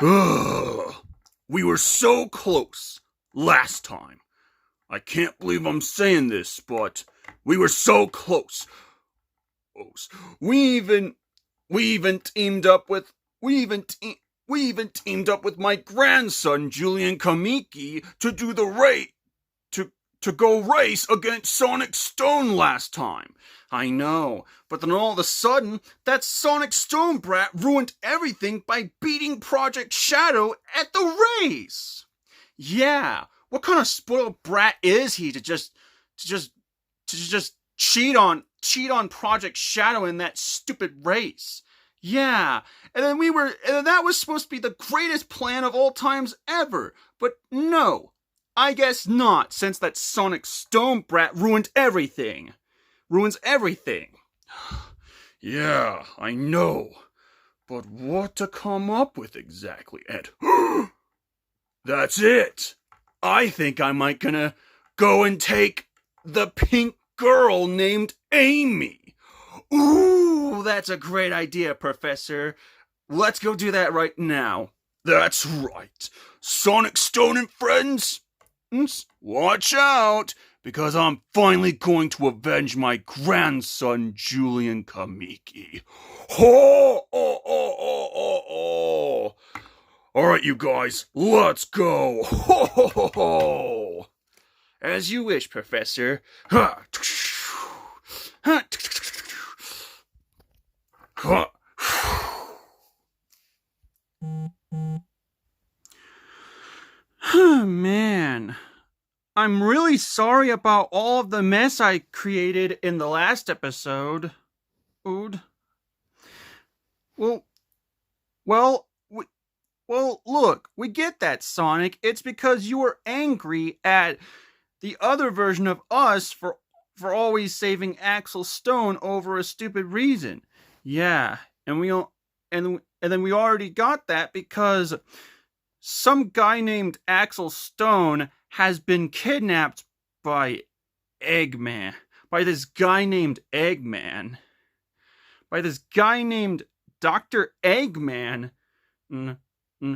Ugh. We were so close last time. I can't believe I'm saying this, but we were so close. We even teamed up with my grandson Julian Kamiki to do the race to go race against Sonic Stone last time. I know, but then all of a sudden, that Sonic Stone brat ruined everything by beating Project Shadow at the race. Yeah, what kind of spoiled brat is he to just cheat on Project Shadow in that stupid race? Yeah, and then that was supposed to be the greatest plan of all times ever, but no. I guess not, since that Sonic Stone brat ruins everything. Yeah, I know. But what to come up with exactly, Ed? That's it. I think I might gonna go and take the pink girl named Amy. Ooh, that's a great idea, Professor. Let's go do that right now. That's right. Sonic Stone and friends, watch out, because I'm finally going to avenge my grandson, Julian Kamiki. Ho, oh, oh, oh, oh, oh. All right, you guys, let's go. Ho, ho, ho, ho. As you wish, Professor. Man, I'm really sorry about all of the mess I created in the last episode. Well, look, we get that, Sonic. It's because you were angry at the other version of us for always saving Axel Stone over a stupid reason. Yeah, and then we already got that because some guy named Axel Stone has been kidnapped by Eggman. By this guy named Eggman. By this guy named Dr. Eggman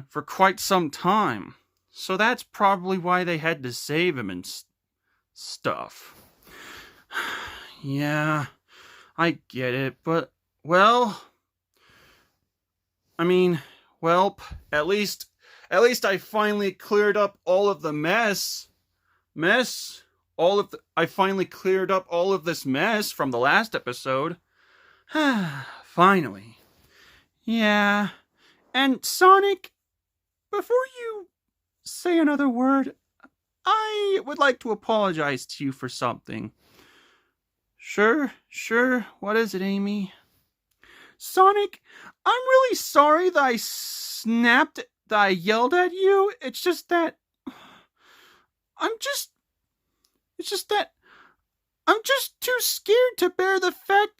for quite some time. So that's probably why they had to save him and stuff. Yeah, I get it, but, well, at least I finally cleared up all of the I finally cleared up all of this mess from the last episode. Finally. Yeah. And Sonic, before you say another word, I would like to apologize to you for something. Sure. What is it, Amy? Sonic, I'm really sorry that I yelled at you. It's just that I'm just too scared to bear the fact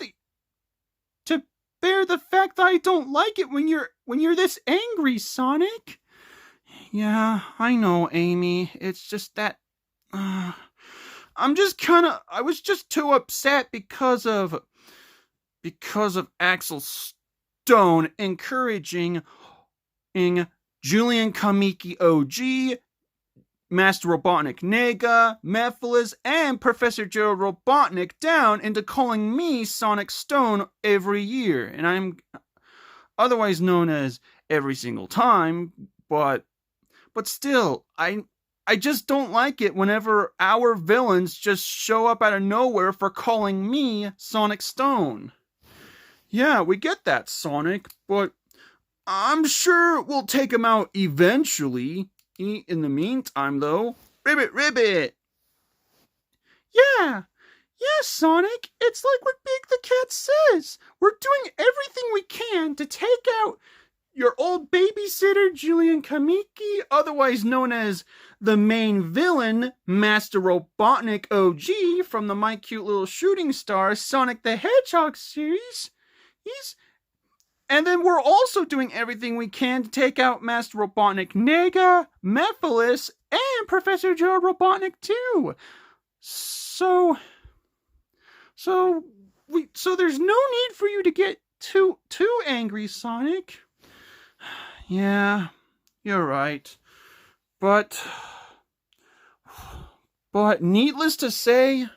that I don't like it when you're this angry, Sonic. Yeah, I know, Amy. It's just that I was just too upset because of Axel Stone encouraging Julian Kamiki OG, Master Robotnik Nega, Mephiles, and Professor Joe Robotnik down into calling me Sonic Stone every year. And I'm otherwise known as every single time, but still, I just don't like it whenever our villains just show up out of nowhere for calling me Sonic Stone. Yeah, we get that, Sonic, but I'm sure we'll take him out eventually. In the meantime, though, Ribbit! Yeah, Sonic, it's like what Big the Cat says. We're doing everything we can to take out your old babysitter, Julian Kamiki, otherwise known as the main villain, Master Robotnik OG, from the My Cute Little Shooting Star Sonic the Hedgehog series. And then we're also doing everything we can to take out Master Robotnik Nega, Mephiles, and Professor Joe Robotnik too. So there's no need for you to get too angry, Sonic. Yeah, You're right. But needless to say,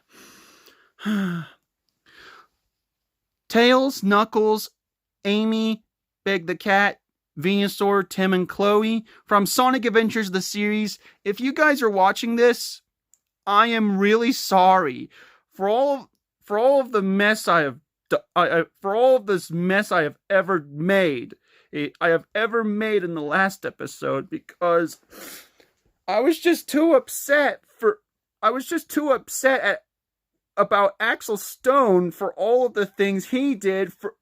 Tails, Knuckles, Amy, Big the Cat, Venusaur, Tim, and Chloe from Sonic Adventures the series, if you guys are watching this, I am really sorry for all of the mess I have for all of this mess I have ever made. I have ever made in the last episode, because I was just too upset about Axel Stone for all of the things he did, for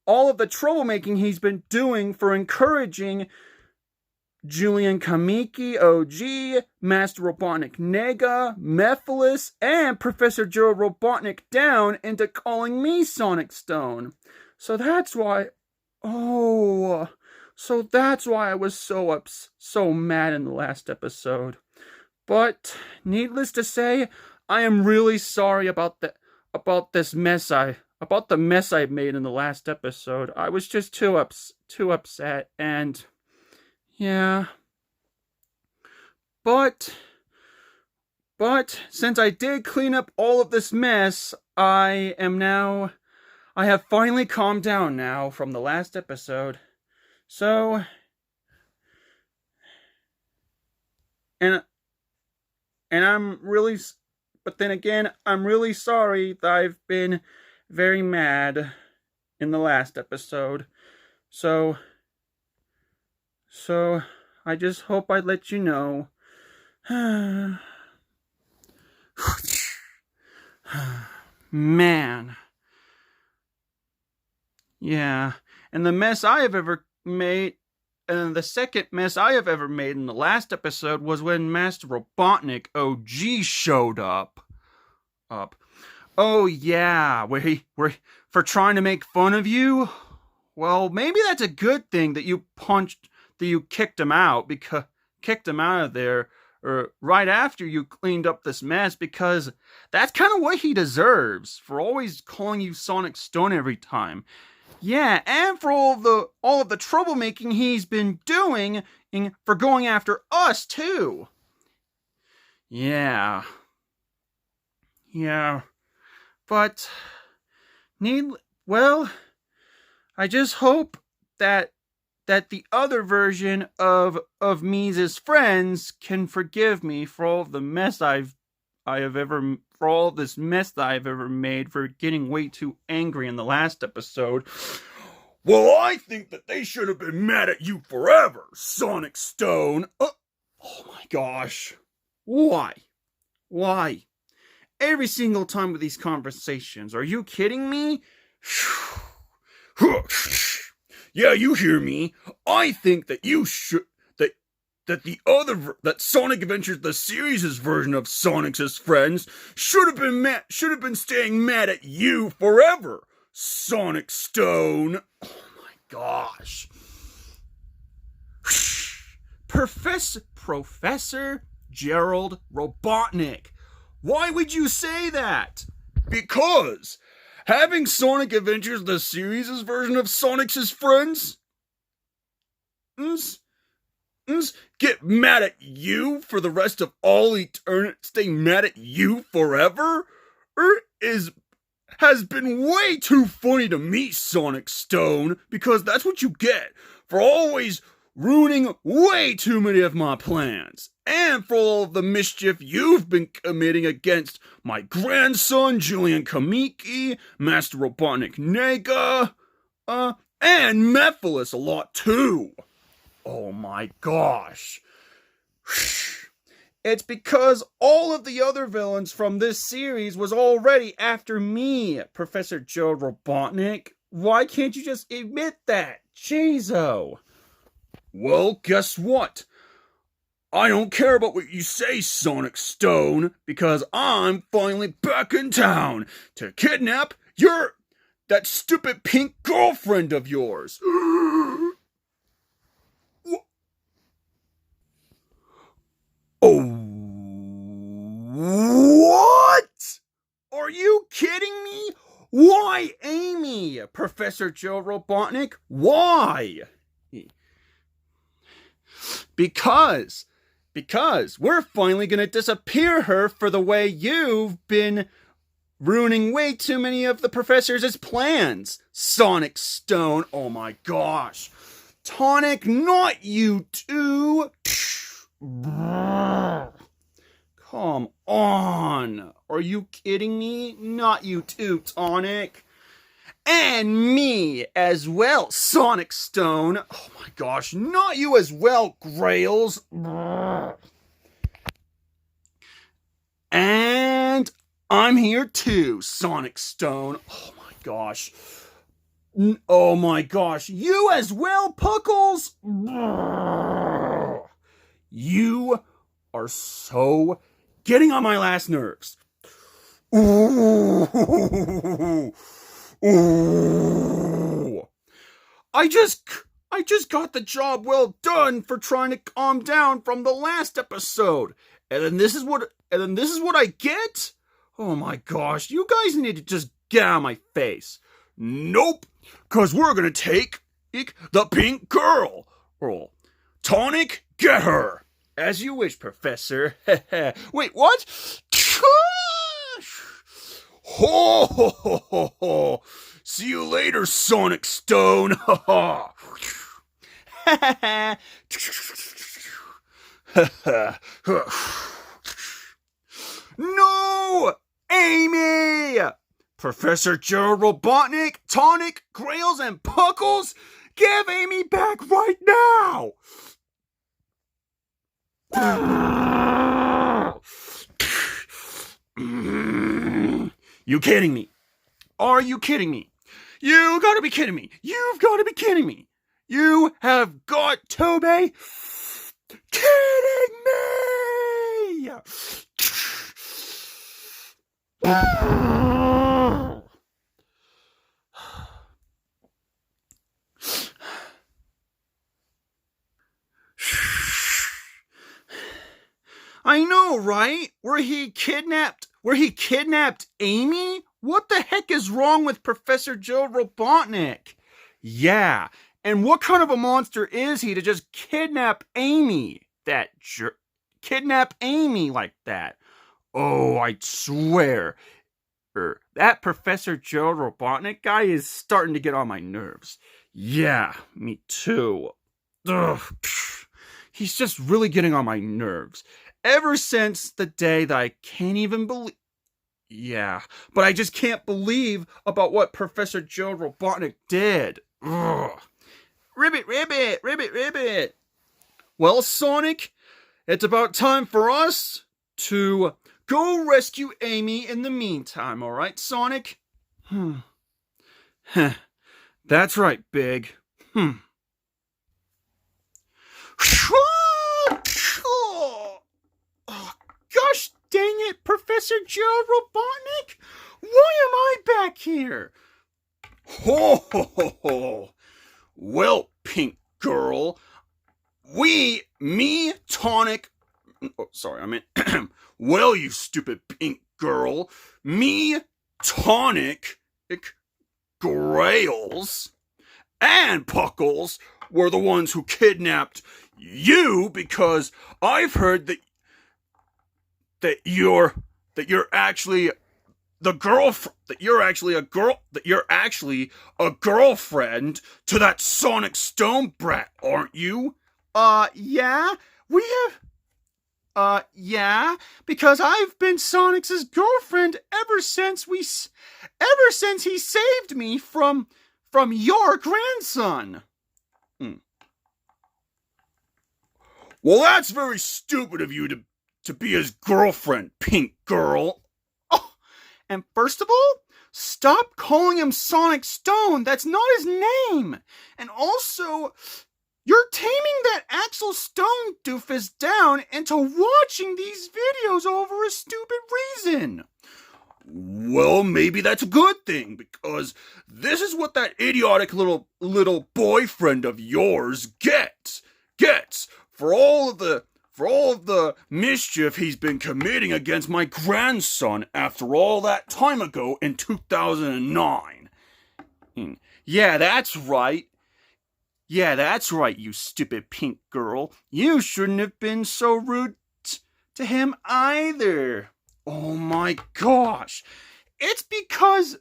all of the troublemaking he's been doing, for encouraging Julian Kamiki, OG, Master Robotnik Nega, Mephiles, and Professor Joe Robotnik down into calling me Sonic Stone. So that's why I was so mad in the last episode. But needless to say, I am really sorry about the mess I made in the last episode. I was just too upset, and yeah. But since I did clean up all of this mess, I have finally calmed down now from the last episode. So, and I'm really, but then again, I'm really sorry that I've been very mad in the last episode. So I just hope I let you know. Man. Yeah. And the mess I have ever made, and the second mess I have ever made in the last episode was when Master Robotnik OG showed up. Oh yeah, where for trying to make fun of you? Well, maybe that's a good thing that you kicked him out of there right after you cleaned up this mess, because that's kind of what he deserves for always calling you Sonic Stone every time. Yeah, and for all of the troublemaking he's been doing for going after us too. Yeah. But I just hope that the other version of me's friends can forgive me for all of the mess for all this mess that I've ever made, for getting way too angry in the last episode. Well, I think that they should have been mad at you forever, Sonic Stone. Oh my gosh. Why? Every single time with these conversations. Are you kidding me? Yeah, you hear me. I think that you should that Sonic Adventures the series' version of Sonic's friends should have been staying mad at you forever, Sonic Stone. Oh my gosh. Professor Gerald Robotnik. Why would you say that? Because having Sonic Adventures the series' version of Sonic's friends get mad at you for the rest of all eternity, stay mad at you forever, has been way too funny to me, Sonic Stone, because that's what you get for always ruining way too many of my plans, and for all of the mischief you've been committing against my grandson, Julian Kamiki, Master Robotnik Nega, and Mephiles a lot too. Oh my gosh. It's because all of the other villains from this series was already after me, Professor Joe Robotnik. Why can't you just admit that? Jeez-o. Well, guess what? I don't care about what you say, Sonic Stone, because I'm finally back in town to kidnap that stupid pink girlfriend of yours. Oh, what? Are you kidding me? Why Amy, Professor Joe Robotnik? Why? Because we're finally gonna disappear her for the way you've been ruining way too many of the professor's plans. Sonic Stone, oh my gosh. Tonic, not you too. Come on. Are you kidding me? Not you too, Tonic. And me as well, Sonic Stone. Oh my gosh, not you as well, Grails. And I'm here too, Sonic Stone. Oh my gosh. Oh my gosh, you as well, Puckles. You are so getting on my last nerves. Ooh. Ooh. I just got the job well done for trying to calm down from the last episode. And then this is what I get? Oh my gosh, you guys need to just get out of my face. Nope, cause we're gonna take the pink girl. Tonic, get her. As you wish, Professor. Wait, what? Ho, ho, ho, ho, ho. See you later, Sonic Stone. No! Amy! Professor Joe Robotnik, Tonic, Grails, and Puckles, give Amy back right now! You kidding me? Are you kidding me? You gotta be kidding me. You've gotta be kidding me. You have got to be kidding me! I know, right? Where he kidnapped Amy? What the heck is wrong with Professor Joe Robotnik? Yeah, and what kind of a monster is he to just kidnap Amy? Kidnap Amy like that? Oh, I swear. That Professor Joe Robotnik guy is starting to get on my nerves. Yeah, me too. Ugh. He's just really getting on my nerves. Ever since the day that I can't even believe... Yeah, but I just can't believe about what Professor Joe Robotnik did. Ugh. Ribbit. Well, Sonic, it's about time for us to go rescue Amy in the meantime, alright, Sonic? That's right, Big. Oh, gosh dang it, Professor Joe Robotnik! Why am I back here? Ho ho ho ho! Well, pink girl, Tonic... Oh, sorry, I meant... well, you stupid pink girl, me, Tonic, Grails, and Puckles were the ones who kidnapped you because I've heard that you're actually a girlfriend to that Sonic Stone brat, aren't you? Yeah, yeah, because I've been Sonic's girlfriend ever since he saved me from your grandson. Well, that's very stupid of you to be his girlfriend, pink girl. Oh, and first of all, stop calling him Sonic Stone. That's not his name. And also, you're taming that Axel Stone doofus down into watching these videos over a stupid reason. Well, maybe that's a good thing, because this is what that idiotic little boyfriend of yours gets for all of the mischief he's been committing against my grandson after all that time ago in 2009. Yeah, that's right. Yeah, that's right, you stupid pink girl. You shouldn't have been so rude to him either. Oh my gosh. It's because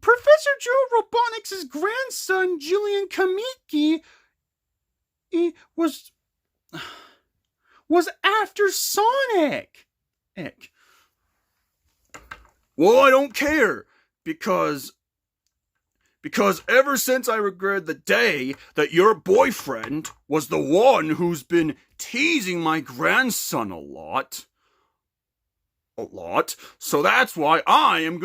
Professor Joe Robotnik's grandson, Julian Kamiki, was after Sonic. Well, I don't care, because ever since I regretted the day that your boyfriend was the one who's been teasing my grandson a lot, so that's why I am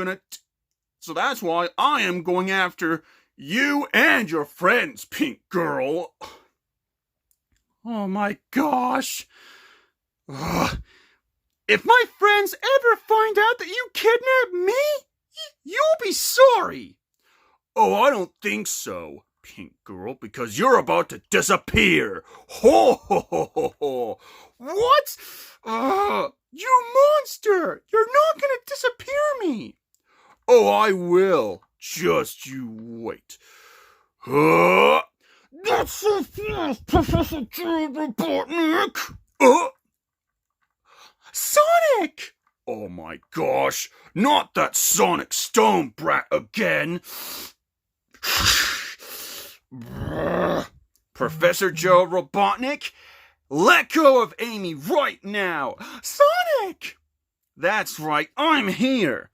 going after you and your friends, pink girl. Oh my gosh. Ugh. If my friends ever find out that you kidnapped me, you'll be sorry. Oh, I don't think so, pink girl, because you're about to disappear. Ho ho ho ho ho. What? You monster! You're not gonna disappear me. Oh, I will. Just you wait. That's so fast, Professor Joe Robotnik. Sonic! Oh my gosh, not that Sonic Stone brat again. Professor Joe Robotnik, let go of Amy right now. Sonic! That's right, I'm here.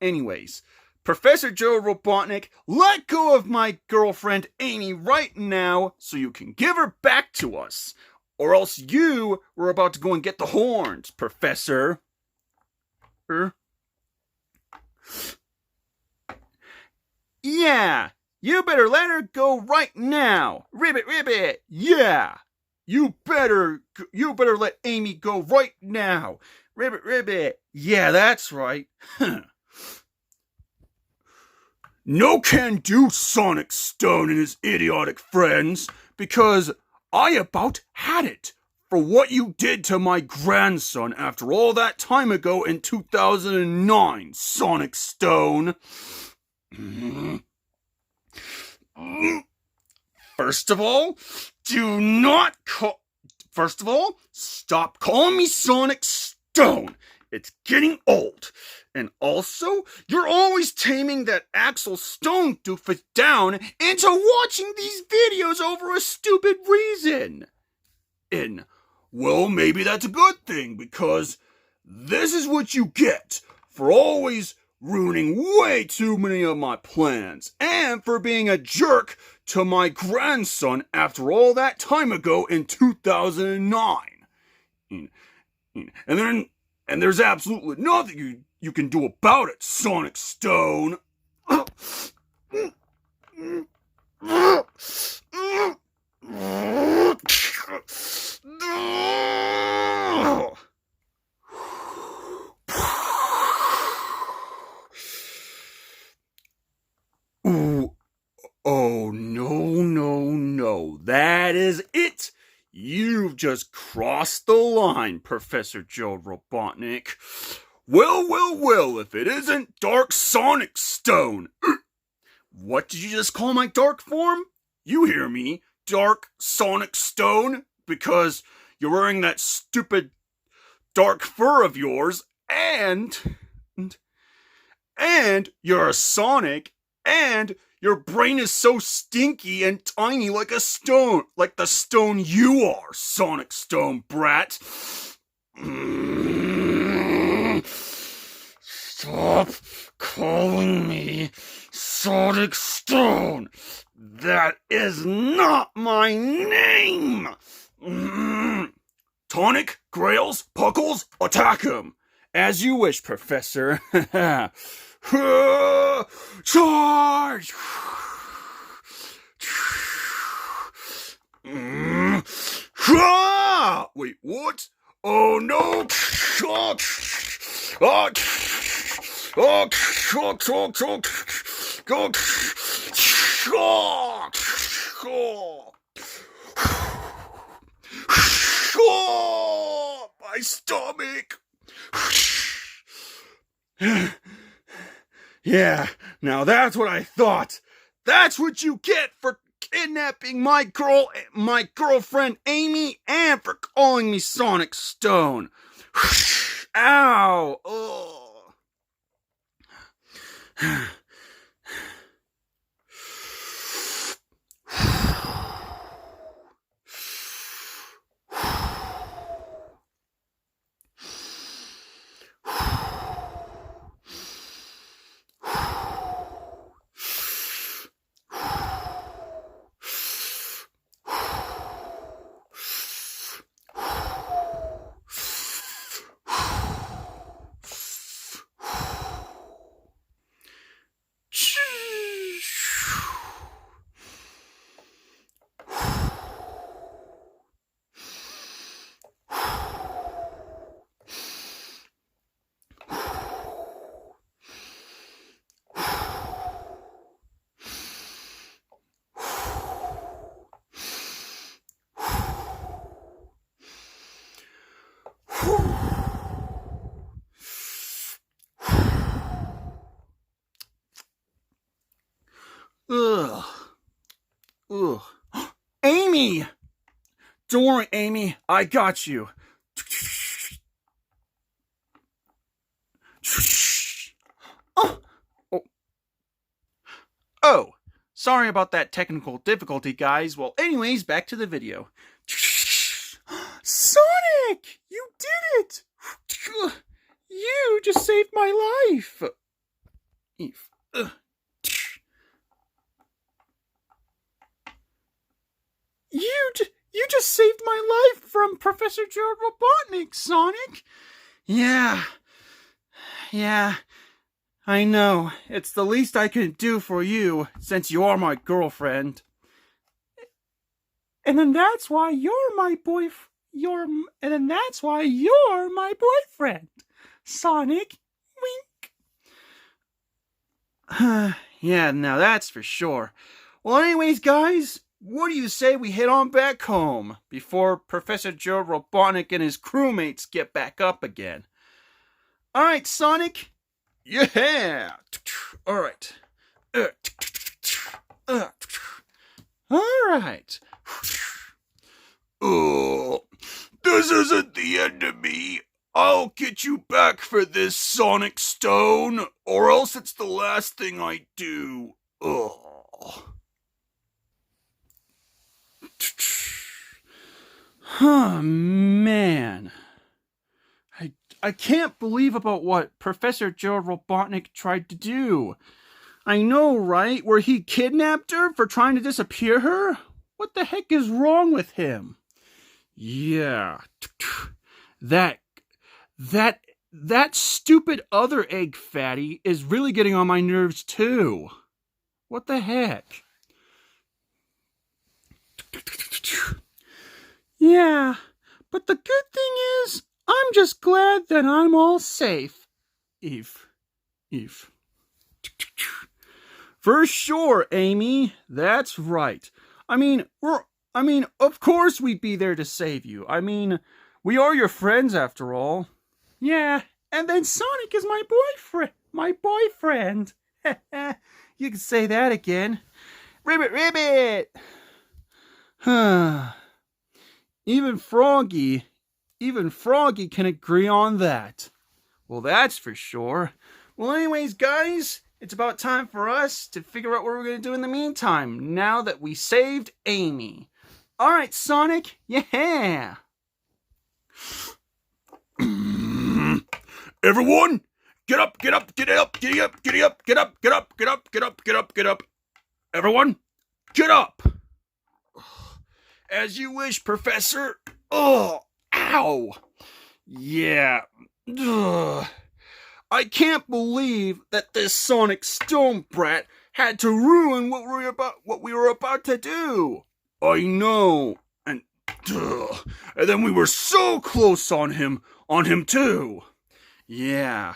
Anyways, Professor Joe Robotnik, let go of my girlfriend Amy right now so you can give her back to us. Or else you were about to go and get the horns, Professor. Yeah, you better let her go right now. Ribbit, yeah. You better let Amy go right now. Ribbit, yeah, that's right. No can do, Sonic Stone and his idiotic friends, because I about had it for what you did to my grandson after all that time ago in 2009, Sonic Stone. First of all, stop calling me Sonic Stone. It's getting old. And also, you're always taming that Axel Stone doofus down into watching these videos over a stupid reason. And, well, maybe that's a good thing, because this is what you get for always ruining way too many of my plans, and for being a jerk to my grandson after all that time ago in 2009. And there's absolutely nothing you can do about it, Sonic Stone. Oh, no. That is it. You've just crossed the line, Professor Joe Robotnik. Well, if it isn't Dark Sonic Stone. What did you just call my dark form? You hear me, Dark Sonic Stone, because you're wearing that stupid dark fur of yours, and you're a Sonic, and your brain is so stinky and tiny like a stone, like the stone you are, Sonic Stone brat. Stop calling me Sonic Stone. That is not my name. Tonic, Grails, Puckles, attack him. As you wish, Professor. Charge! Wait, what? Oh no! My stomach! Yeah, now that's what I thought. That's what you get for kidnapping my girlfriend Amy, and for calling me Sonic Stone. Ow! Oh. Ugh. Ugh. Amy! Don't worry, Amy. I got you. Oh. Oh. Sorry about that technical difficulty, guys. Well, anyways, back to the video. Sonic! You did it! You just saved my life. Eve. You just saved my life from Professor Joe Robotnik, Sonic. Yeah, I know. It's the least I can do for you, since you are my girlfriend. And then that's why you're my boyfriend, Sonic. Wink. Yeah, now that's for sure. Well, anyways, guys, what do you say we head on back home before Professor Joe Robotnik and his crewmates get back up again? Alright, Sonic. Yeah. Alright. Alright. Oh, this isn't the end of me. I'll get you back for this, Sonic Stone, or else it's the last thing I do. Oh. Oh, man. I can't believe about what Professor Joe Robotnik tried to do. I know, right? Where he kidnapped her for trying to disappear her? What the heck is wrong with him? Yeah. That stupid other egg fatty is really getting on my nerves too. What the heck? Yeah, but the good thing is, I'm just glad that I'm all safe. Eve. For sure, Amy. That's right. Of course we'd be there to save you. We are your friends after all. Yeah, and then Sonic is my boyfriend. You can say that again. Ribbit. Even Froggy can agree on that. Well, that's for sure. Well, anyways, guys, it's about time for us to figure out what we're going to do in the meantime, now that we saved Amy. Alright, Sonic, yeah! Everyone, get up! Everyone, get up! As you wish, Professor. Oh, ow. Yeah. Ugh. I can't believe that this Sonic Stone brat had to ruin what we were about to do. I know. And then we were so close on him too. Yeah.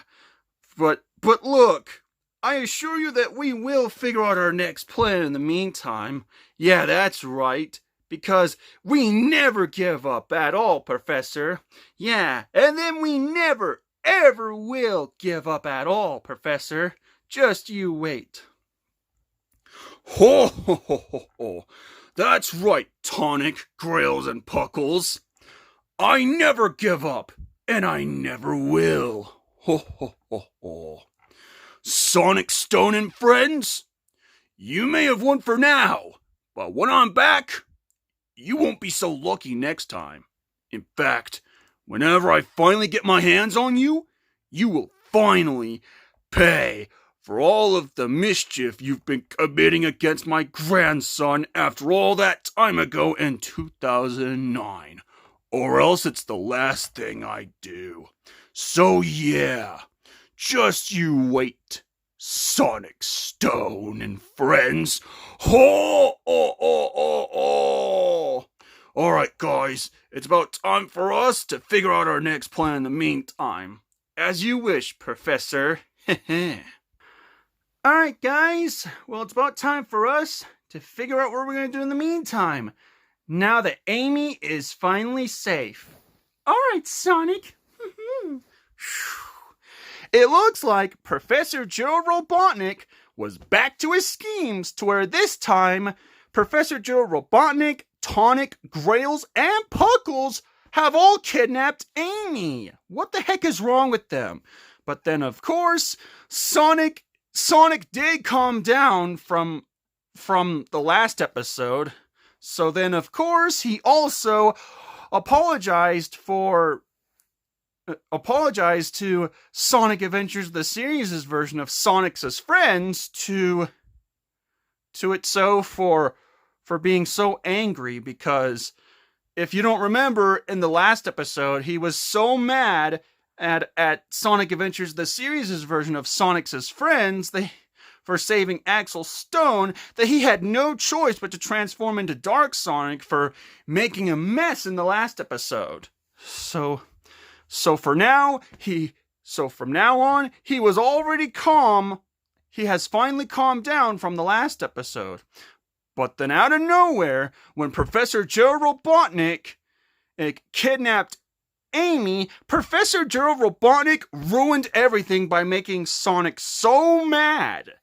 But look, I assure you that we will figure out our next plan in the meantime. Yeah, that's right. Because we never give up at all, Professor. Yeah, and then we never, ever will give up at all, Professor. Just you wait. Ho ho ho ho ho. That's right, Tonic, Grails, and Puckles. I never give up, and I never will. Ho ho ho ho. Sonic, Stone, and friends, you may have won for now, but when I'm back, you won't be so lucky next time. In fact, whenever I finally get my hands on you, you will finally pay for all of the mischief you've been committing against my grandson after all that time ago in 2009. Or else it's the last thing I do. So yeah, just you wait, Sonic, Stone, and friends. Ho, oh, oh, oh, oh. Alright, guys, it's about time for us to figure out our next plan in the meantime. As you wish, Professor. Alright, guys, well, it's about time for us to figure out what we're going to do in the meantime. Now that Amy is finally safe. Alright, Sonic. It looks like Professor Joe Robotnik was back to his schemes, to where this time Professor Joe Robotnik, Tonic, Grails, and Puckles have all kidnapped Amy. What the heck is wrong with them? But then, of course, Sonic did calm down from the last episode. So then, of course, he also apologized to Sonic Adventures the series' version of Sonic's as friends to Itso for being so angry, because if you don't remember, in the last episode, he was so mad at Sonic Adventures the series' version of Sonic's as friends for saving Axel Stone that he had no choice but to transform into Dark Sonic for making a mess in the last episode. So from now on, he was already calm. He has finally calmed down from the last episode. But then out of nowhere, when Professor Joe Robotnik kidnapped Amy, Professor Joe Robotnik ruined everything by making Sonic so mad.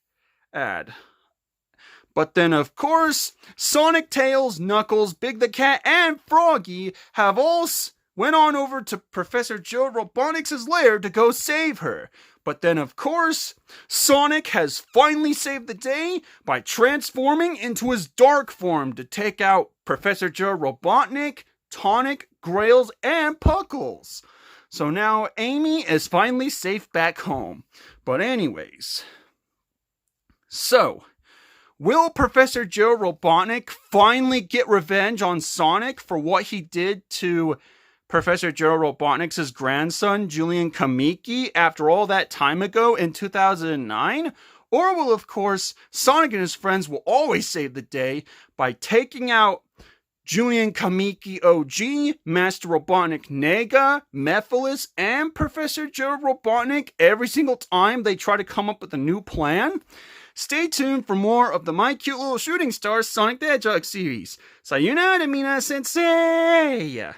But then, of course, Sonic, Tails, Knuckles, Big the Cat, and Froggy have all went on over to Professor Joe Robotnik's lair to go save her. But then, of course, Sonic has finally saved the day by transforming into his dark form to take out Professor Joe Robotnik, Tonic, Grails, and Puckles. So now Amy is finally safe back home. But anyways, so will Professor Joe Robotnik finally get revenge on Sonic for what he did to Professor Joe Robotnik's grandson, Julian Kamiki, after all that time ago in 2009? Or will, of course, Sonic and his friends will always save the day by taking out Julian Kamiki OG, Master Robotnik Nega, Mephiles, and Professor Joe Robotnik every single time they try to come up with a new plan? Stay tuned for more of the My Cute Little Shooting Stars Sonic the Hedgehog series. Sayonara, Mina Sensei!